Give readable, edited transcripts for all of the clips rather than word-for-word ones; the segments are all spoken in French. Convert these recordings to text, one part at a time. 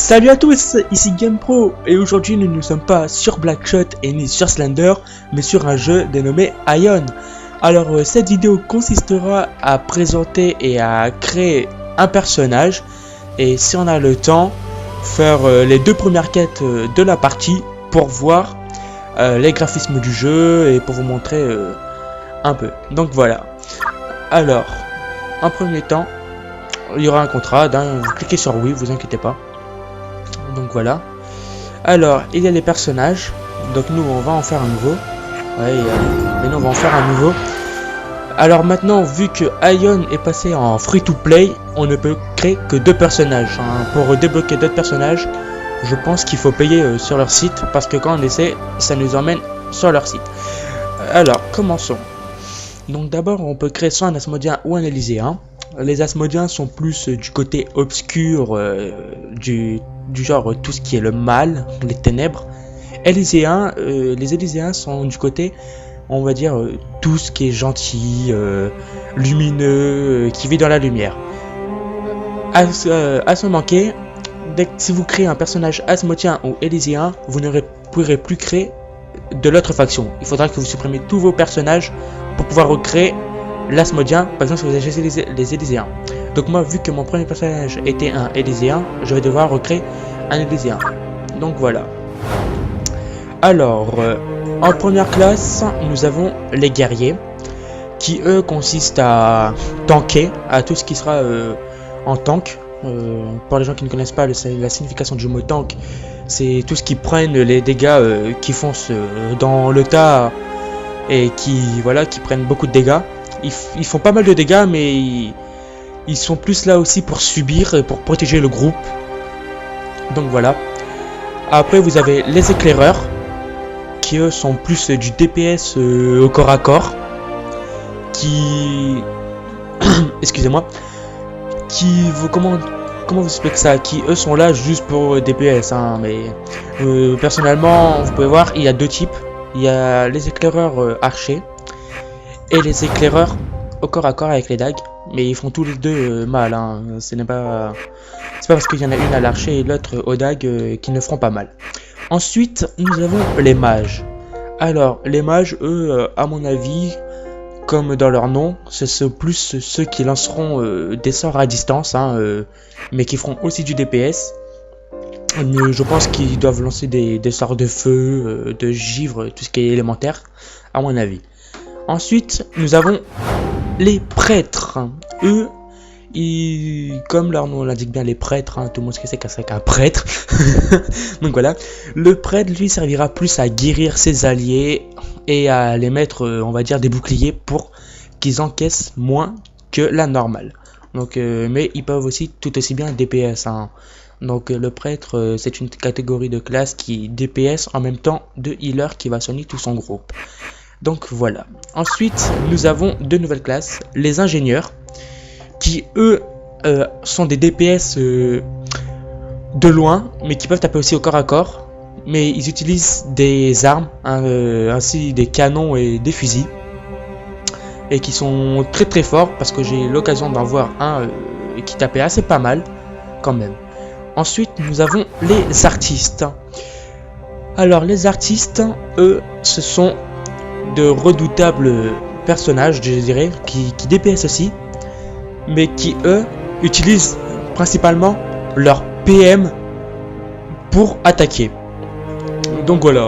Salut à tous, ici GamePro et aujourd'hui nous ne sommes pas sur Blackshot et ni sur Slender mais sur un jeu dénommé Ion. Alors cette vidéo consistera à présenter et à créer un personnage et si on a le temps faire les deux premières quêtes de la partie pour voir les graphismes du jeu et pour vous montrer un peu. Donc voilà. Alors en premier temps il y aura un contrat, vous cliquez sur oui, vous inquiétez pas. Donc voilà. Alors il y a les personnages. Donc nous on va en faire un nouveau. Ouais, et nous on va en faire un nouveau. Alors maintenant vu que Ion est passé en free to play, on ne peut créer que deux personnages. Pour débloquer d'autres personnages, je pense qu'il faut payer sur leur site. Parce que quand on essaie, ça nous emmène sur leur site. Alors commençons. Donc d'abord on peut créer soit un Asmodien ou un Élyséen. Les Asmodiens sont plus du côté obscur, du genre tout ce qui est le mal, les ténèbres. Les Élyséens sont du côté, on va dire, tout ce qui est gentil, lumineux, qui vit dans la lumière. À se manquer, si vous créez un personnage Asmodien ou Élyséen, vous ne pourrez plus créer de l'autre faction. Il faudra que vous supprimez tous vos personnages pour pouvoir recréer l'Asmodien, par exemple si vous avez les Élyséens. Donc moi vu que mon premier personnage était un Élyséen, je vais devoir recréer un Élyséen. Donc voilà. Alors en première classe nous avons les guerriers qui eux consistent à tanker, à tout ce qui sera en tank. Pour les gens qui ne connaissent pas la signification du mot tank, c'est tout ce qui prennent les dégâts qui foncent dans le tas et qui prennent beaucoup de dégâts. Ils font pas mal de dégâts, mais ils sont plus là aussi pour subir et pour protéger le groupe. Donc voilà. Après vous avez les éclaireurs qui eux sont plus du DPS au corps à corps, qui excusez-moi, qui vous comment vous expliquez ça, qui eux sont là juste pour DPS mais personnellement vous pouvez voir il y a deux types. Il y a les éclaireurs archers et les éclaireurs au corps à corps avec les dagues, mais ils font tous les deux mal. C'est pas parce qu'il y en a une à l'archer et l'autre aux dagues qu'ils ne feront pas mal. Ensuite nous avons les mages. Alors les mages eux à mon avis, comme dans leur nom, c'est plus ceux qui lanceront des sorts à distance mais qui feront aussi du DPS. Je pense qu'ils doivent lancer des sorts de feu, de givre, tout ce qui est élémentaire à mon avis. Ensuite, nous avons les prêtres. Eux, comme leur nom l'indique bien, les prêtres, tout le monde sait qu'un prêtre. Donc voilà, le prêtre lui servira plus à guérir ses alliés et à les mettre, on va dire, des boucliers pour qu'ils encaissent moins que la normale. Donc, mais ils peuvent aussi tout aussi bien DPS. Donc le prêtre, c'est une catégorie de classe qui DPS en même temps de healer qui va soigner tout son groupe. Donc voilà. Ensuite, nous avons deux nouvelles classes, les ingénieurs, qui eux sont des DPS de loin, mais qui peuvent taper aussi au corps à corps. Mais ils utilisent des armes, ainsi des canons et des fusils, et qui sont très très forts parce que j'ai l'occasion d'en voir un qui tapait assez pas mal quand même. Ensuite, nous avons les artistes. Alors les artistes, eux, ce sont de redoutables personnages, je dirais, qui DPS aussi, mais qui eux utilisent principalement leur PM pour attaquer. Donc voilà,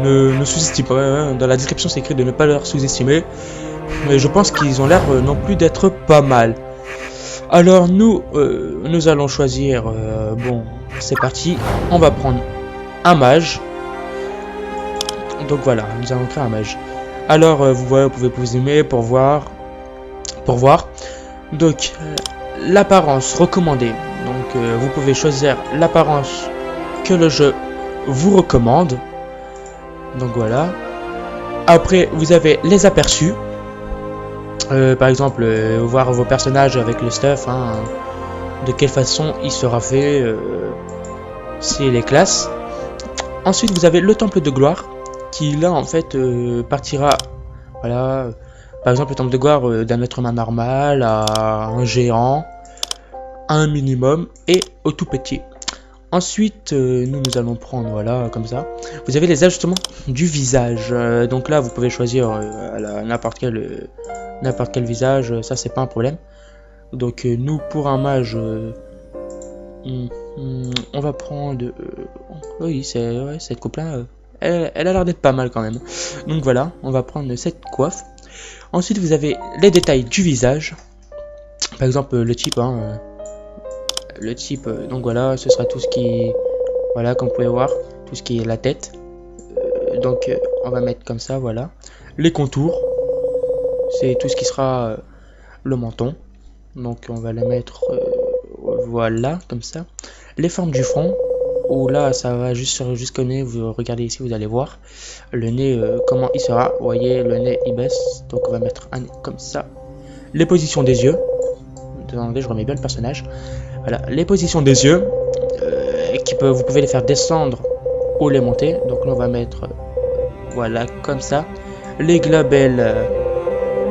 ne sous-estime pas, dans la description c'est écrit de ne pas leur sous-estimer, mais je pense qu'ils ont l'air non plus d'être pas mal. Alors nous allons choisir, bon c'est parti, on va prendre un mage. Donc voilà, nous allons créer un mage. Alors vous voyez, vous pouvez vous zoomer pour voir. Donc l'apparence recommandée. Donc vous pouvez choisir l'apparence que le jeu vous recommande. Donc voilà. Après vous avez les aperçus. Par exemple, voir vos personnages avec le stuff, de quelle façon il sera fait, c'est les classes. Ensuite vous avez le temple de gloire qui là en fait partira, voilà, par exemple le temple de gloire d'un être humain normal à un géant, à un minimum et au tout petit. Ensuite, nous allons prendre, voilà, comme ça. Vous avez les ajustements du visage. Donc là, vous pouvez choisir n'importe quel visage. Ça, c'est pas un problème. Donc nous, pour un mage, on va prendre... oui, cette coupe-là, elle a l'air d'être pas mal quand même. Donc voilà, on va prendre cette coiffe. Ensuite, vous avez les détails du visage. Par exemple, le type, hein, le type, donc voilà, ce sera tout ce qui, voilà, comme vous pouvez voir, tout ce qui est la tête. Donc on va mettre comme ça, voilà. Les contours, c'est tout ce qui sera le menton. Donc on va les mettre, voilà, comme ça. Les formes du front, où là ça va jusqu'au nez, vous regardez ici, vous allez voir. Le nez, comment il sera, vous voyez, le nez il baisse, donc on va mettre un nez comme ça. Les positions des yeux, attendez, je remets bien le personnage. Voilà, les positions des yeux, vous pouvez les faire descendre ou les monter. Donc là on va mettre, voilà, comme ça. Les globels,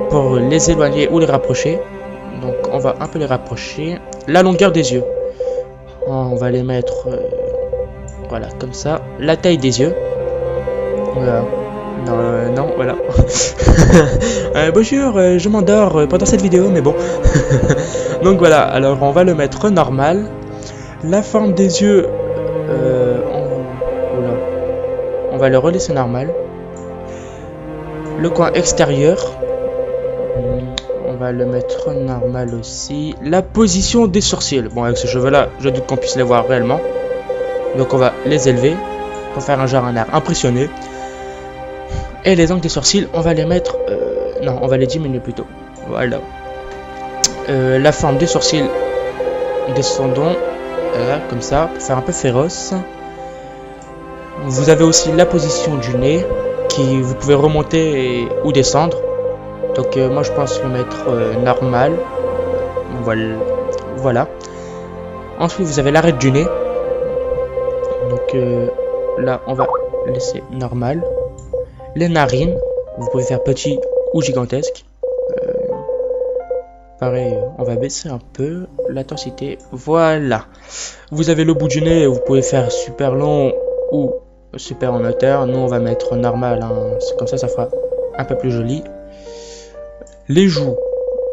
pour les éloigner ou les rapprocher. Donc on va un peu les rapprocher. La longueur des yeux, on va les mettre, voilà, comme ça. La taille des yeux, voilà. Non, voilà. Bonjour, je m'endors pendant cette vidéo, mais bon. Donc voilà, alors on va le mettre normal. La forme des yeux, on va le relaisser normal. Le coin extérieur, on va le mettre normal aussi. La position des sourcils, bon, avec ce cheveu-là, je doute qu'on puisse les voir réellement. Donc on va les élever pour faire un air impressionné. Et les angles des sourcils, on va les mettre... non, on va les diminuer plutôt. Voilà. La forme des sourcils, descendons. Comme ça, pour faire un peu féroce. Vous avez aussi la position du nez, qui vous pouvez remonter ou descendre. Donc moi je pense le mettre normal. Voilà. Ensuite vous avez l'arête du nez. Donc là on va laisser normal. Les narines, vous pouvez faire petit ou gigantesque. Pareil, on va baisser un peu l'intensité. Voilà. Vous avez le bout du nez, vous pouvez faire super long ou super en hauteur. Nous, on va mettre normal. Hein. Comme ça fera un peu plus joli. Les joues.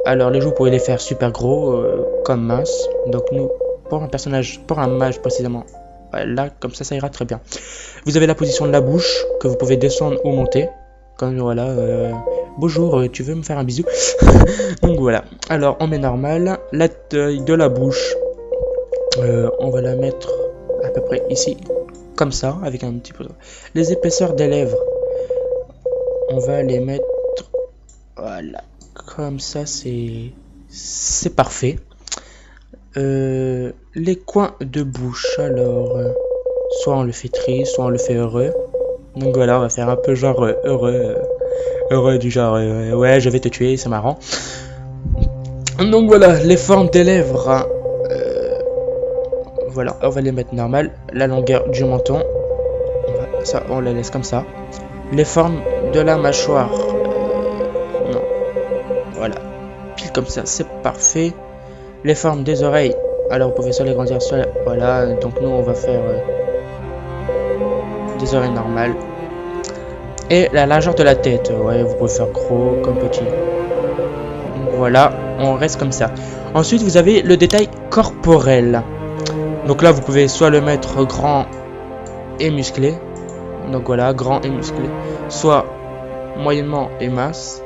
Alors, les joues, vous pouvez les faire super gros, comme mince. Donc, nous, pour un personnage, pour un mage précisément, là, comme ça ira très bien. Vous avez la position de la bouche que vous pouvez descendre ou monter. Comme voilà, bonjour, tu veux me faire un bisou? Donc voilà. Alors on met normal. La taille de la bouche, on va la mettre à peu près ici, comme ça, avec un petit peu. Les épaisseurs des lèvres, on va les mettre, voilà, comme ça, c'est parfait. Les coins de bouche, alors soit on le fait triste, soit on le fait heureux. Donc voilà, on va faire un peu genre heureux du genre ouais, je vais te tuer, c'est marrant. Donc voilà, les formes des lèvres, hein, voilà, on va les mettre normales. La longueur du menton, ça on la laisse comme ça. Les formes de la mâchoire, non, voilà, pile comme ça, c'est parfait. Les formes des oreilles, alors vous pouvez soit les grandir, soit voilà. Donc nous on va faire des oreilles normales. Et la largeur de la tête, ouais, vous pouvez faire gros comme petit. Voilà, on reste comme ça. Ensuite vous avez le détail corporel. Donc là vous pouvez soit le mettre grand et musclé. Donc voilà, grand et musclé. Soit moyennement et mince.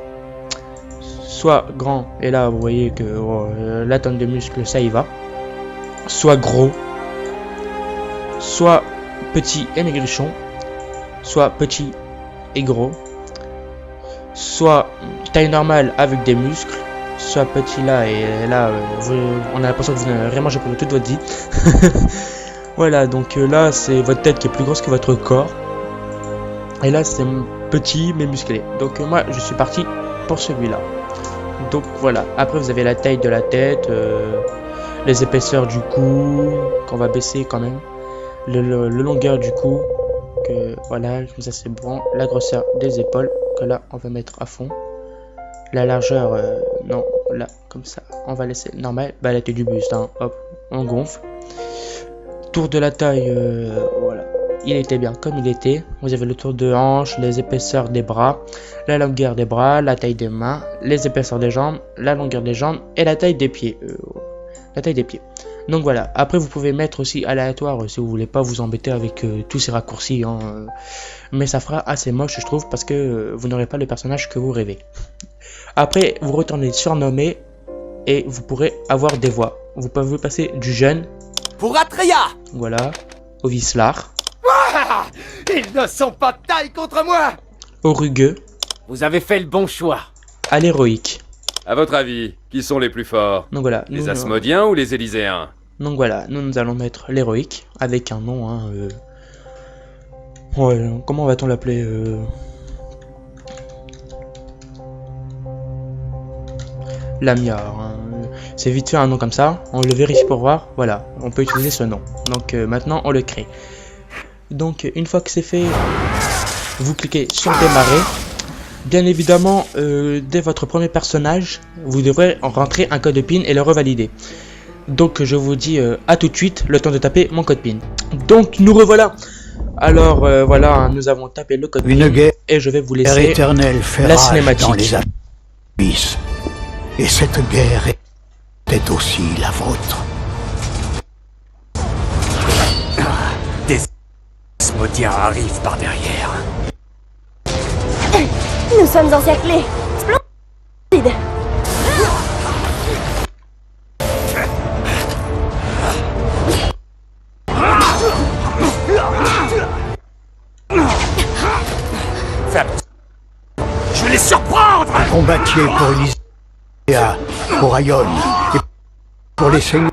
Soit grand, et là vous voyez que la tonne de muscles ça y va. Soit gros. Soit petit et maigrichon. Soit petit et gros, soit taille normale avec des muscles, soit petit là et là on a l'impression que vous n'avez rien mangé pendant toute votre vie. Voilà, donc là c'est votre tête qui est plus grosse que votre corps, et là c'est petit mais musclé. Donc moi je suis parti pour celui-là. Donc voilà, après vous avez la taille de la tête, les épaisseurs du cou qu'on va baisser quand même, le longueur du cou. Que voilà, ça c'est bon. La grosseur des épaules que là on va mettre à fond. La largeur, non, là comme ça on va laisser normal. Bah la taille du buste, hein, hop, on gonfle. tour de la taille, voilà. Il était bien comme il était. Vous avez le tour de hanche, les épaisseurs des bras, la longueur des bras, la taille des mains, les épaisseurs des jambes, la longueur des jambes et la taille des pieds. Donc voilà. Après, vous pouvez mettre aussi aléatoire si vous voulez pas vous embêter avec tous ces raccourcis. Hein, mais ça fera assez moche, je trouve, parce que vous n'aurez pas le personnage que vous rêvez. Après, vous retournez surnommé et vous pourrez avoir des voix. Vous pouvez passer du jeune. Pour Atreya. Voilà. Au vicelard. Ah, ils ne sont pas de taille contre moi. Au rugueux. Vous avez fait le bon choix. À l'héroïque. À votre avis, qui sont les plus forts? Donc voilà. Les Asmodiens ou les Élyséens? Donc voilà, nous allons mettre l'héroïque avec un nom. Hein, ouais, comment va-t-on l'appeler Lamia. Hein. C'est vite fait un nom comme ça. On le vérifie pour voir. Voilà, on peut utiliser ce nom. Donc maintenant, on le crée. Donc une fois que c'est fait, vous cliquez sur démarrer. Bien évidemment, dès votre premier personnage, vous devrez en rentrer un code PIN et le revalider. Donc je vous dis à tout de suite, le temps de taper mon code PIN. Donc nous revoilà. Alors voilà, nous avons tapé le code PIN et je vais vous laisser éternelle fait la rage cinématique. dans les abysses. Et cette guerre est aussi la vôtre. Des Asmodiens arrivent par derrière. Nous sommes encerclés. Splendide. Je vais les surprendre. Combattiez pour Elysia, pour Aion, et pour les seigneurs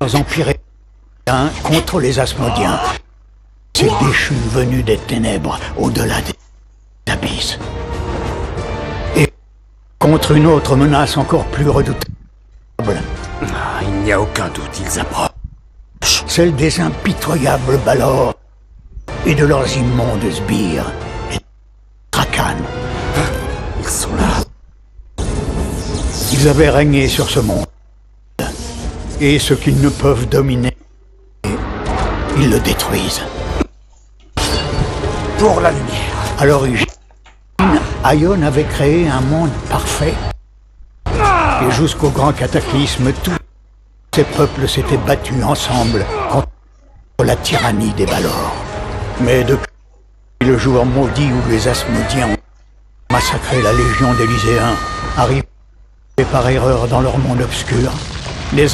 empiriens contre les Asmodiens. Ces déchus venus des ténèbres au-delà des abysses. Et contre une autre menace encore plus redoutable. Il n'y a aucun doute, ils approchent. Celle des impitoyables Balor et de leurs immondes sbires, les Trakan. Ils sont là. Ils avaient régné sur ce monde. Et ce qu'ils ne peuvent dominer, ils le détruisent. Pour la lumière. À l'origine, Aion avait créé un monde parfait. Et jusqu'au grand cataclysme, tous ces peuples s'étaient battus ensemble contre la tyrannie des Balor. Mais depuis le jour maudit où les Asmodiens ont massacré la légion d'Élyséens, arrivés par erreur dans leur monde obscur, les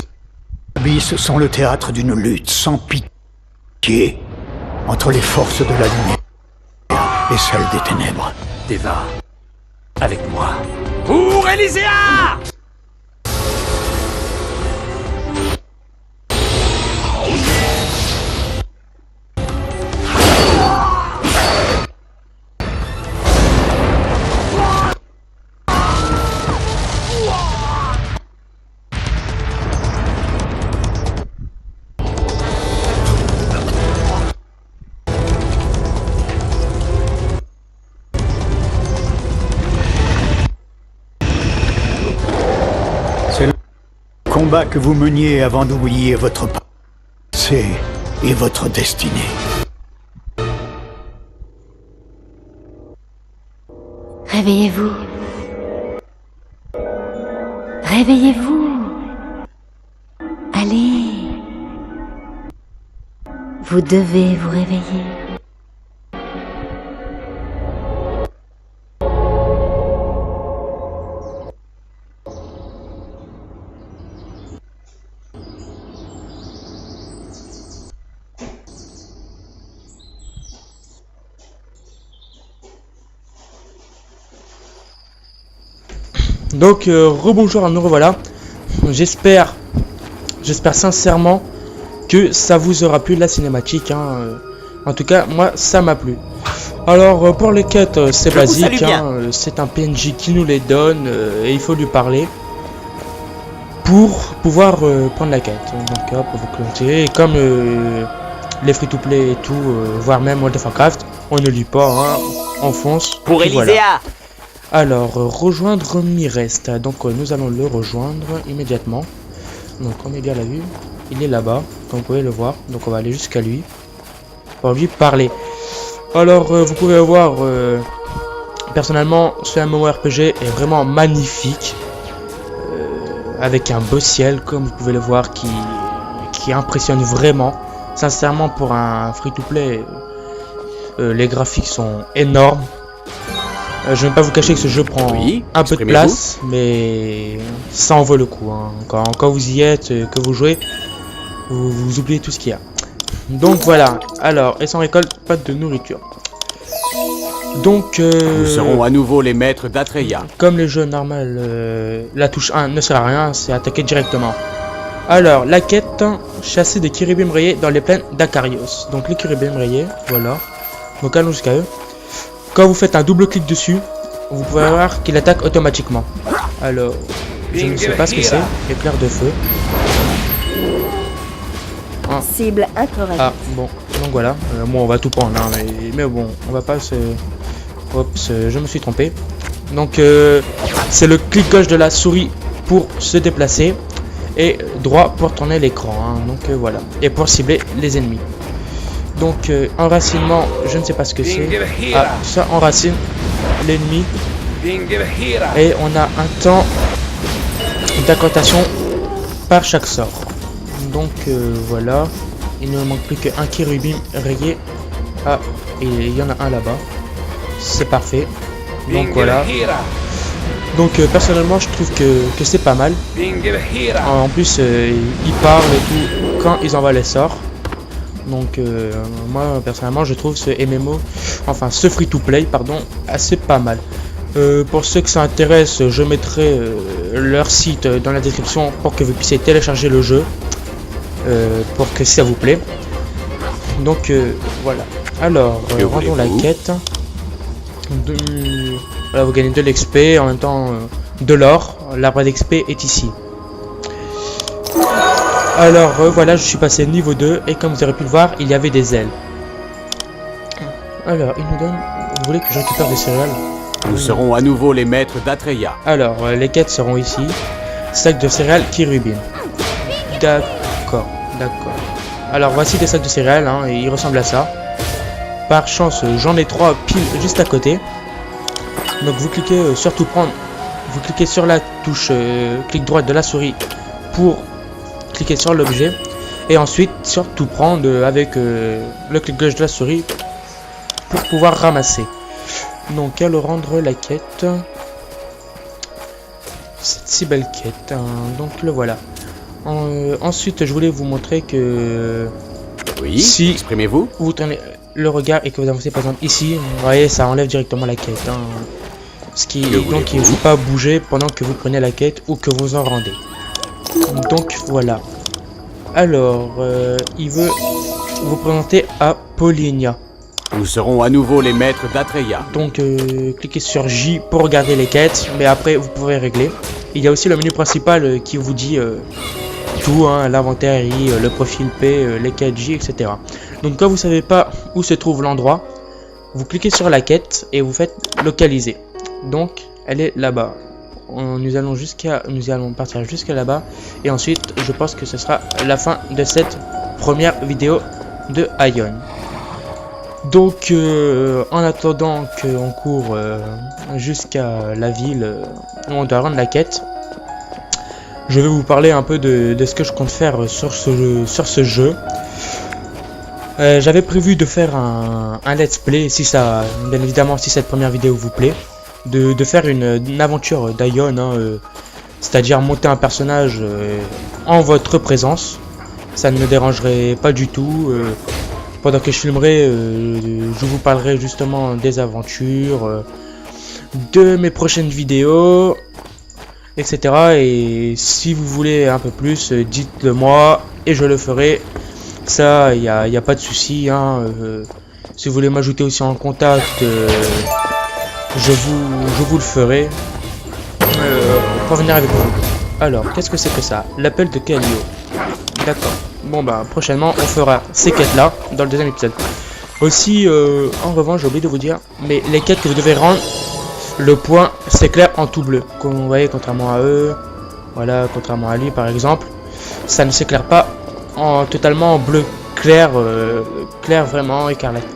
abysses sont le théâtre d'une lutte sans pitié entre les forces de la lumière et celles des ténèbres. Deva, avec moi. Pour Elyséa! C'est le combat que vous meniez avant d'oublier votre passé et votre destinée. Réveillez-vous. Réveillez-vous. Allez. Vous devez vous réveiller. Donc rebonjour, nous revoilà. J'espère sincèrement que ça vous aura plu la cinématique. Hein. En tout cas, moi ça m'a plu. Alors pour les quêtes, c'est basique. Hein. C'est un PNJ qui nous les donne et il faut lui parler pour pouvoir prendre la quête. Donc hop, vous clontez. Et comme les free-to-play et tout, voire même World of Warcraft, on ne lit pas, hein. On fonce. Pour Elyséa. Elyséa. Alors, rejoindre Mirest. Donc, nous allons le rejoindre immédiatement. Donc, on met bien la vue. il est là-bas, comme vous pouvez le voir. Donc on va aller jusqu'à lui pour lui parler. Alors vous pouvez voir, personnellement ce MMORPG est vraiment magnifique, avec un beau ciel comme vous pouvez le voir qui impressionne vraiment. Sincèrement, pour un free-to-play, les graphiques sont énormes. Je ne vais pas vous cacher que ce jeu prend un peu de place, mais ça en vaut le coup, hein. Quand vous y êtes, que vous jouez, vous oubliez tout ce qu'il y a. Donc voilà, alors, et sans récolte, pas de nourriture. Donc, nous serons à nouveau les maîtres d'Atreya. Comme les jeux normaux, la touche 1 ne sert à rien, c'est attaquer directement. Alors, la quête, chasser des Kiribim rayés dans les plaines d'Akarios. Donc les Kiribim rayés, voilà. Donc allons jusqu'à eux. Quand vous faites un double clic dessus, vous pouvez voir qu'il attaque automatiquement. Alors, je ne sais pas ce que c'est. Éclair de feu. Ah. Cible incorrecte. Ah, bon. Donc voilà. Bon, on va tout prendre, hein, mais bon, on va pas se... Oups, je me suis trompé. Donc, c'est le clic gauche de la souris pour se déplacer. Et droit pour tourner l'écran, hein. Donc voilà. Et pour cibler les ennemis. Donc enracinement, je ne sais pas ce que c'est. Ah, ça enracine l'ennemi. Et on a un temps d'incantation par chaque sort. Donc voilà. Il ne manque plus qu'un Kiribim rayé. Ah, et il y en a un là-bas. C'est parfait. Donc voilà. Donc personnellement je trouve que c'est pas mal. En plus ils parlent et tout quand ils envoient les sorts. Donc moi personnellement je trouve ce MMO, enfin ce free to play pardon, assez pas mal. Pour ceux que ça intéresse, je mettrai leur site dans la description pour que vous puissiez télécharger le jeu, pour que ça vous plaît. Donc voilà. Alors rendons la quête. Voilà, vous gagnez de l'XP, en même temps de l'or. L'arbre d'XP est ici. Alors voilà, je suis passé niveau 2 et comme vous aurez pu le voir, il y avait des ailes. Alors, il nous donne... Vous voulez que je récupère des céréales? Nous serons à nouveau les maîtres d'Atreya. Alors, les quêtes seront ici. Sac de céréales Kiribim. D'accord, d'accord. Alors, voici des sacs de céréales, hein, et ils ressemblent à ça. Par chance, j'en ai 3 pile juste à côté. Donc vous cliquez sur tout prendre, vous cliquez sur la touche clic droit de la souris pour cliquer sur l'objet et ensuite sur tout prendre avec le clic gauche de la souris pour pouvoir ramasser. Donc allons rendre la quête, cette si belle quête, hein. Donc le voilà. Ensuite je voulais vous montrer que si exprimez-vous, vous tournez le regard et que vous avancez par exemple ici, vous voyez ça enlève directement la quête, hein. Ce qui donc il ne faut pas bouger pendant que vous prenez la quête ou que vous en rendez. Donc voilà. Alors il veut vous présenter à Polinia. Nous serons à nouveau les maîtres d'Atreya. Donc cliquez sur J pour regarder les quêtes, mais après vous pouvez régler. Il y a aussi le menu principal qui vous dit tout, hein, l'inventaire, le profil P, les quêtes J, etc. Donc quand vous savez pas où se trouve l'endroit, vous cliquez sur la quête et vous faites localiser. Donc elle est là-bas. Nous allons partir jusqu'à là-bas et ensuite je pense que ce sera la fin de cette première vidéo de Aion. Donc en attendant qu'on court jusqu'à la ville où on doit rendre la quête, je vais vous parler un peu de ce que je compte faire sur ce jeu. J'avais prévu de faire un let's play, si ça, bien évidemment si cette première vidéo vous plaît, de faire une aventure d'Aion, hein, c'est-à-dire monter un personnage en votre présence. Ça ne me dérangerait pas du tout. Pendant que je filmerai, je vous parlerai justement des aventures, de mes prochaines vidéos, etc. Et si vous voulez un peu plus, dites-le moi et je le ferai. Ça, il n'y a pas de souci, hein. Si vous voulez m'ajouter aussi en contact, je vous le ferai pour venir avec vous. Alors, qu'est-ce que c'est que ça? L'appel de Kalio. D'accord. Bon bah prochainement on fera ces quêtes là dans le deuxième épisode. Aussi en revanche j'ai oublié de vous dire, mais les quêtes que vous devez rendre, le point s'éclaire en tout bleu. Comme vous voyez, contrairement à eux, voilà, contrairement à lui par exemple, ça ne s'éclaire pas en totalement bleu clair, clair vraiment écarlate.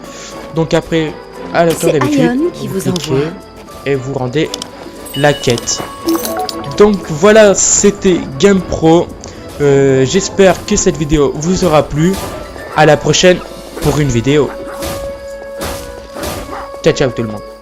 Donc après, à la comme d'habitude, Ion qui vous cliquez envoie. et vous rendez la quête. Donc voilà, c'était GamePro. J'espère que cette vidéo vous aura plu. À la prochaine pour une vidéo. Ciao ciao tout le monde.